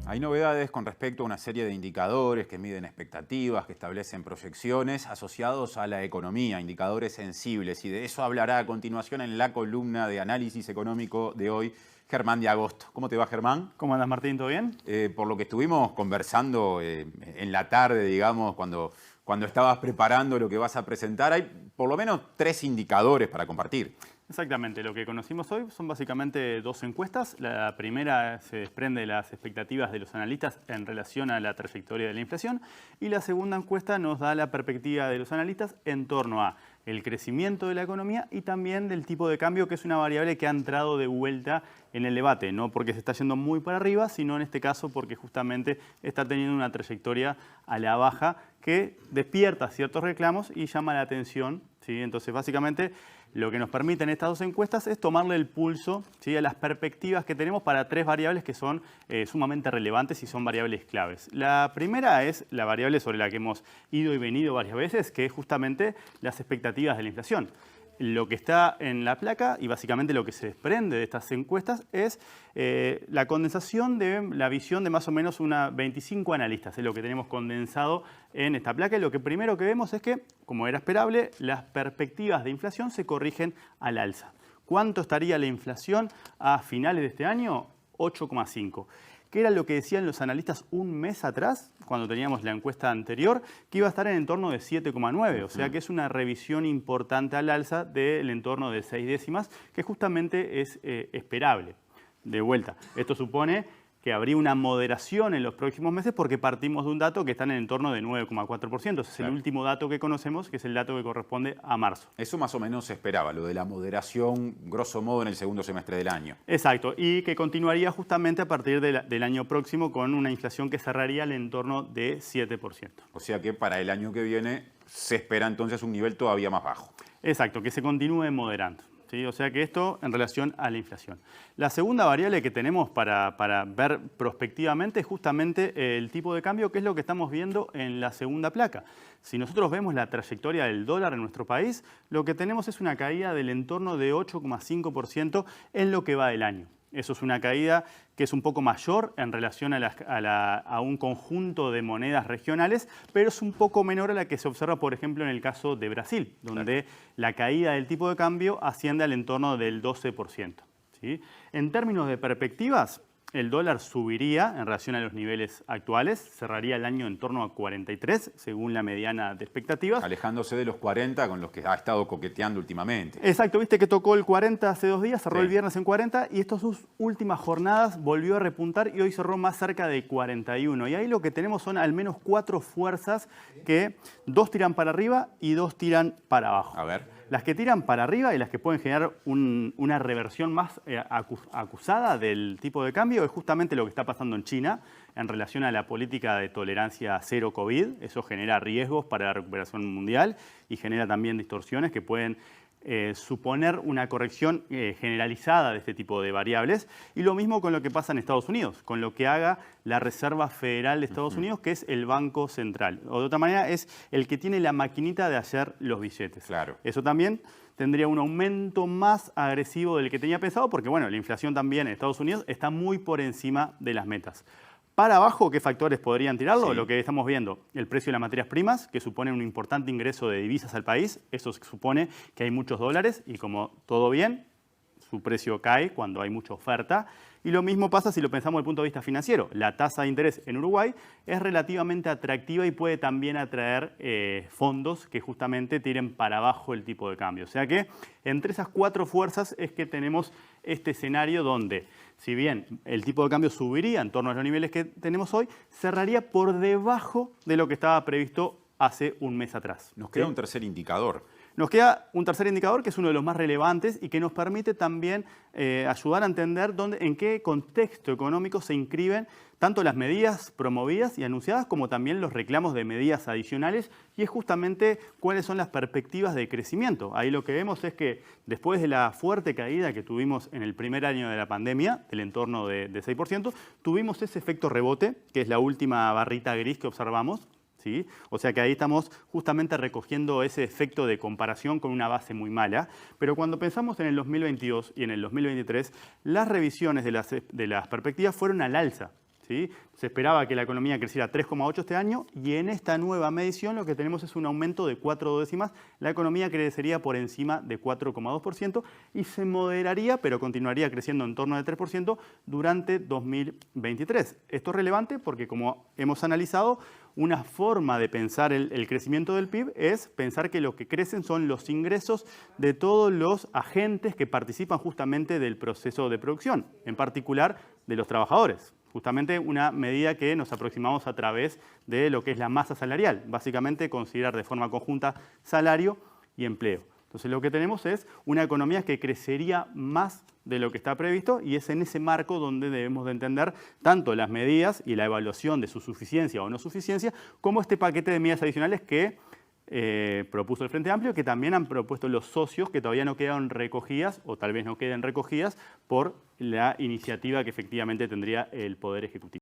Hay novedades con respecto a una serie de indicadores que miden expectativas, que establecen proyecciones asociados a la economía, indicadores sensibles. Y de eso hablará a continuación en la columna de análisis económico de hoy, Germán de Agosto. ¿Cómo te va, Germán? ¿Cómo andas, Martín? ¿Todo bien? Por lo que estuvimos conversando en la tarde, digamos, cuando estabas preparando lo que vas a presentar, hay por lo menos 3 indicadores para compartir. Exactamente, lo que conocimos hoy son básicamente 2 encuestas. La primera se desprende de las expectativas de los analistas en relación a la trayectoria de la inflación y la segunda encuesta nos da la perspectiva de los analistas en torno a el crecimiento de la economía y también del tipo de cambio, que es una variable que ha entrado de vuelta en el debate, no porque se está yendo muy para arriba, sino en este caso porque justamente está teniendo una trayectoria a la baja que despierta ciertos reclamos y llama la atención, ¿sí? Entonces, básicamente, lo que nos permiten estas 2 encuestas es tomarle el pulso, ¿sí?, a las perspectivas que tenemos para 3 variables que son sumamente relevantes y son variables claves. La primera es la variable sobre la que hemos ido y venido varias veces, que es justamente las expectativas de la inflación. Lo que está en la placa y básicamente lo que se desprende de estas encuestas es la condensación de la visión de más o menos 25 analistas. Es lo que tenemos condensado en esta placa y lo que primero que vemos es que, como era esperable, las perspectivas de inflación se corrigen al alza. ¿Cuánto estaría la inflación a finales de este año? 8,5. ¿Qué era lo que decían los analistas un mes atrás, cuando teníamos la encuesta anterior? Que iba a estar en el entorno de 7,9, o sea que es una revisión importante al alza del entorno de 6 décimas, que justamente es esperable. De vuelta, esto supone que habría una moderación en los próximos meses porque partimos de un dato que está en el entorno de 9,4%. Ese es el último dato que conocemos, que es el dato que corresponde a marzo. Eso más o menos se esperaba, lo de la moderación, grosso modo, en el segundo semestre del año. Exacto, y que continuaría justamente a partir del año próximo con una inflación que cerraría al entorno de 7%. O sea que para el año que viene se espera entonces un nivel todavía más bajo. Exacto, que se continúe moderando. ¿Sí? O sea que esto en relación a la inflación. La segunda variable que tenemos para ver prospectivamente es justamente el tipo de cambio, que es lo que estamos viendo en la segunda placa. Si nosotros vemos la trayectoria del dólar en nuestro país, lo que tenemos es una caída del entorno de 8,5% en lo que va del año. Eso es una caída que es un poco mayor en relación a un conjunto de monedas regionales, pero es un poco menor a la que se observa, por ejemplo, en el caso de Brasil, donde la caída del tipo de cambio asciende al entorno del 12%. ¿Sí? En términos de perspectivas, el dólar subiría en relación a los niveles actuales, cerraría el año en torno a 43, según la mediana de expectativas. Alejándose de los 40 con los que ha estado coqueteando últimamente. Exacto, viste que tocó el 40 hace 2 días, cerró el viernes en 40 y estas 2 últimas jornadas volvió a repuntar y hoy cerró más cerca de 41. Y ahí lo que tenemos son al menos 4 fuerzas que 2 tiran para arriba y 2 tiran para abajo. A ver. Las que tiran para arriba y las que pueden generar una reversión más acusada del tipo de cambio es justamente lo que está pasando en China en relación a la política de tolerancia cero COVID. Eso genera riesgos para la recuperación mundial y genera también distorsiones que pueden suponer una corrección generalizada de este tipo de variables. Y lo mismo con lo que pasa en Estados Unidos, con lo que haga la Reserva Federal de Estados Unidos, que es el Banco Central. O de otra manera, es el que tiene la maquinita de hacer los billetes. Claro. Eso también tendría un aumento más agresivo del que tenía pensado, porque bueno, la inflación también en Estados Unidos está muy por encima de las metas. Para abajo, ¿qué factores podrían tirarlo? Sí. Lo que estamos viendo, el precio de las materias primas, que supone un importante ingreso de divisas al país. Eso supone que hay muchos dólares y como todo bien, su precio cae cuando hay mucha oferta. Y lo mismo pasa si lo pensamos desde el punto de vista financiero. La tasa de interés en Uruguay es relativamente atractiva y puede también atraer fondos que justamente tiren para abajo el tipo de cambio. O sea que entre esas 4 fuerzas es que tenemos este escenario donde, si bien el tipo de cambio subiría en torno a los niveles que tenemos hoy, cerraría por debajo de lo que estaba previsto hace un mes atrás. Nos queda un tercer indicador. Nos queda un tercer indicador que es uno de los más relevantes y que nos permite también ayudar a entender en qué contexto económico se inscriben tanto las medidas promovidas y anunciadas como también los reclamos de medidas adicionales y es justamente cuáles son las perspectivas de crecimiento. Ahí lo que vemos es que después de la fuerte caída que tuvimos en el primer año de la pandemia, del entorno de 6%, tuvimos ese efecto rebote, que es la última barrita gris que observamos. ¿Sí? O sea que ahí estamos justamente recogiendo ese efecto de comparación con una base muy mala. Pero cuando pensamos en el 2022 y en el 2023, las revisiones de las perspectivas fueron al alza. ¿sí? Se esperaba que la economía creciera 3,8 este año y en esta nueva medición lo que tenemos es un aumento de 4 décimas. La economía crecería por encima de 4,2% y se moderaría, pero continuaría creciendo en torno del 3% durante 2023. Esto es relevante porque, como hemos analizado, una forma de pensar el crecimiento del PIB es pensar que lo que crecen son los ingresos de todos los agentes que participan justamente del proceso de producción, en particular de los trabajadores. Justamente una medida que nos aproximamos a través de lo que es la masa salarial, básicamente considerar de forma conjunta salario y empleo. Entonces lo que tenemos es una economía que crecería más de lo que está previsto y es en ese marco donde debemos de entender tanto las medidas y la evaluación de su suficiencia o no suficiencia, como este paquete de medidas adicionales que propuso el Frente Amplio, que también han propuesto los socios que todavía no quedaron recogidas o tal vez no queden recogidas por la iniciativa que efectivamente tendría el Poder Ejecutivo.